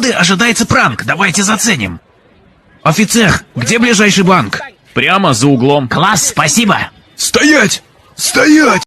погоды ожидается пранк, давайте заценим. Офицер, где ближайший банк? Прямо за углом. Класс, спасибо. Стоять! Стоять!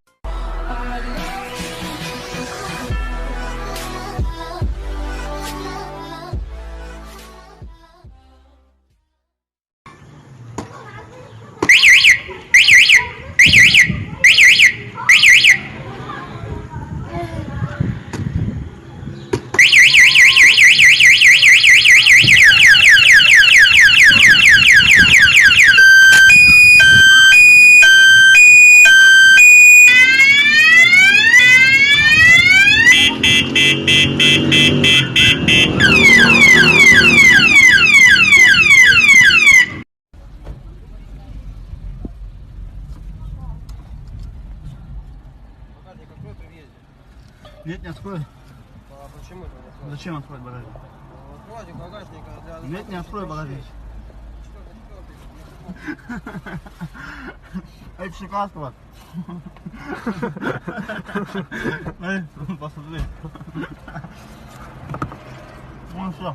Нет, не открой. А почему это не откроешь? Зачем открой багажник? Откройте багажник для... Нет, не открой багажник. Эй, пшикаскова. Эй, посмотри. Вон что.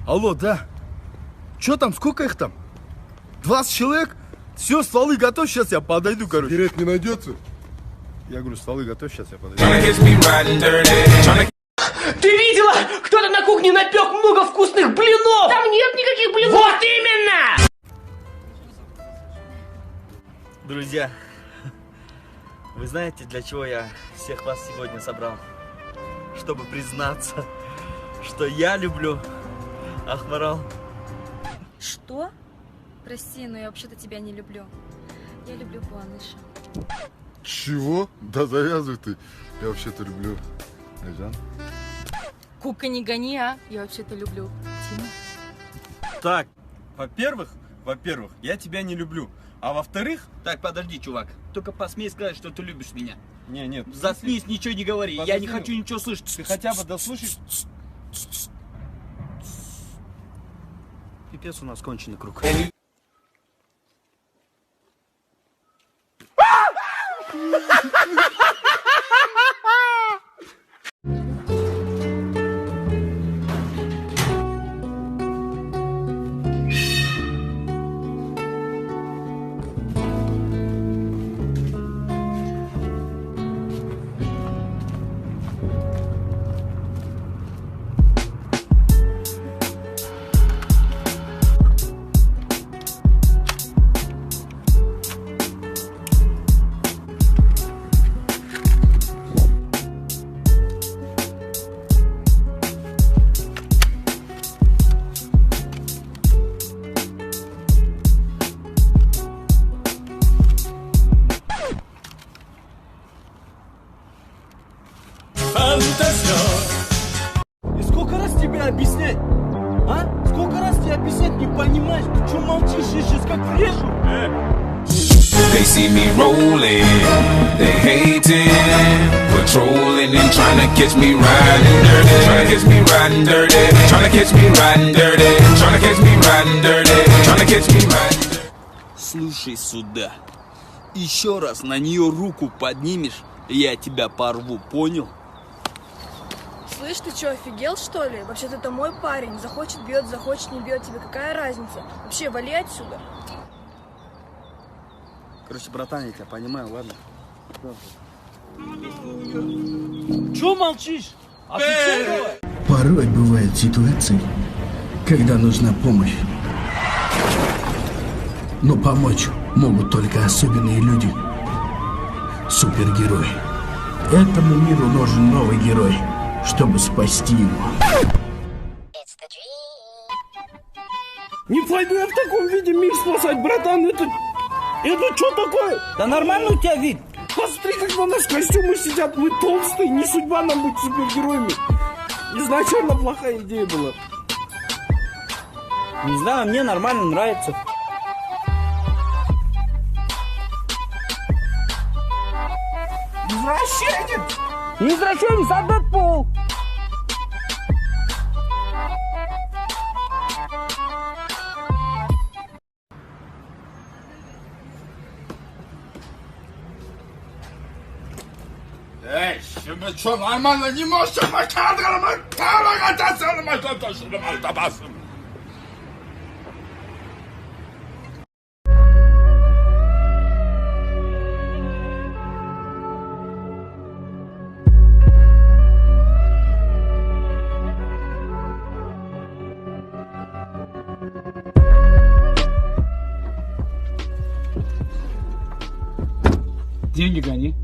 Алло, да? Чё там, сколько их там? 20 человек? Все, стволы готовь, сейчас я подойду, короче. Берет не найдется? Я говорю, стволы готовь, сейчас я подойду. Ты видела? Кто-то на кухне напек много вкусных блинов! Там нет никаких блинов! Вот именно! Друзья, вы знаете, для чего я всех вас сегодня собрал? Чтобы признаться, что я люблю Ахмарал. Что? Прости, но я вообще-то тебя не люблю. Я люблю Куаныша. Чего? Да завязывай ты. Я вообще-то люблю Айжан. Кука, не гони, а? Я вообще-то люблю Тиму. Так, во-первых, я тебя не люблю. А во-вторых... Так, подожди, чувак. Только посмей сказать, что ты любишь меня. Нет. Заткнись, ничего не говори. Подожди, я не хочу ничего слышать. Ты хотя бы дослушай. Пипец у нас конченый круг. И сколько раз тебе объяснять? А? Сколько раз тебе объяснять, не понимаешь? Ты что молчишь? Я сейчас как врежу. They see me rolling, they hating, patrolling and trying to catch me riding dirty, trying to catch me riding dirty, trying to catch me riding dirty, trying to catch me riding dirty, trying to catch me riding dirty. Слушай сюда. Еще раз на нее руку поднимешь, я тебя порву, понял? Слышь, ты что, офигел, что ли? Вообще-то это мой парень. Захочет бьет, захочет не бьет. Тебе какая разница? Вообще, вали отсюда. Короче, братан, я тебя понимаю, ладно? Чё молчишь? Отвечай давай! Порой бывают ситуации, когда нужна помощь. Но помочь могут только особенные люди. Супергерои. Этому миру нужен новый герой, чтобы спасти его. Не пойду я в таком виде мир спасать, братан. Это что такое? Да нормально у тебя вид. Посмотри, как на нас костюмы сидят. Мы толстые, не судьба нам быть супергероями. Изначально плохая идея была. Не знаю, мне нормально нравится. Извращенец! Не извращенец, а Дэдпул! Эй, вы что, нормально не можете Деньги гони.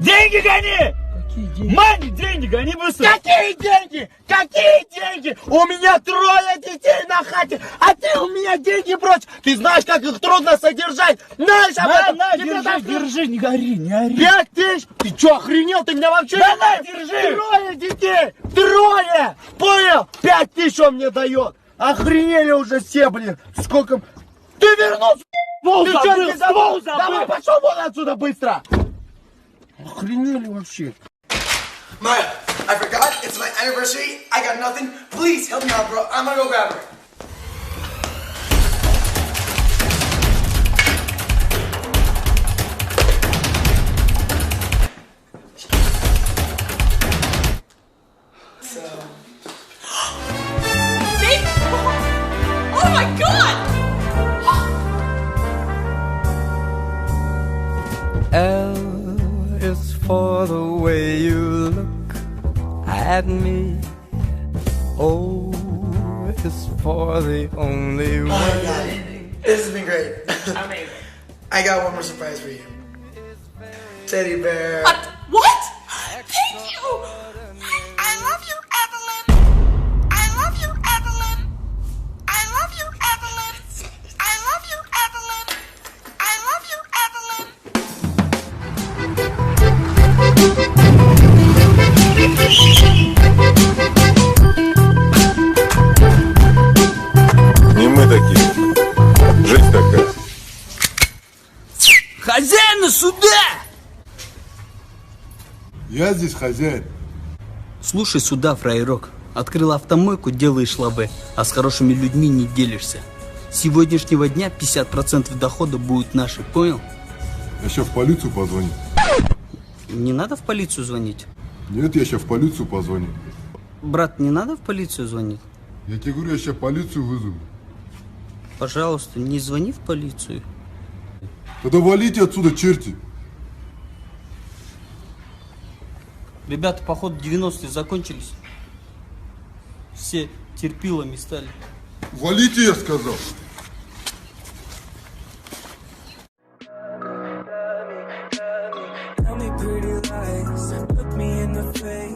Деньги гони! Какие деньги? Маме деньги гони быстро! Какие деньги? Какие деньги? У меня 3 детей на хате, а ты у меня деньги прочь! Ты знаешь, как их трудно содержать! Знаешь об этом? Держи, не гори, не ори! 5000? Ты что, охренел? Ты меня вообще... Да, держи! 3 детей! 3! Понял? 5000 он мне дает! Охренели уже все, блин! Сколько... Ты вернулся! Ты что, не забыл? Давай, пошел вон отсюда быстро! Охренели вообще. Maya, I forgot. It's my anniversary. I got nothing. Please help me out, bro. I'm gonna go grab her. Oh my god! L is for the way you look at me. O is for the only way. Oh my god, this has been great. Amazing. I got one more surprise for you. Teddy bear. What? Thank you! I love you, Evelyn! I love you, Evelyn! I love you, Evelyn! I love you, Evelyn! I love you, Evelyn! Не мы такие. Жизнь такая. Хозяина сюда! Я здесь хозяин. Слушай сюда, фраерок. Открыл автомойку, делаешь лабе, а с хорошими людьми не делишься. С сегодняшнего дня 50% дохода будут наши, понял? Я сейчас в полицию позвоню. Не надо в полицию звонить. Нет, я сейчас в полицию позвоню. Брат, не надо в полицию звонить. Я тебе говорю, я сейчас полицию вызову. Пожалуйста, не звони в полицию. Тогда валите отсюда, черти. Ребята, походу 90-е закончились. Все терпилами стали. Валите, я сказал. Tell me pretty lies, look me in the face.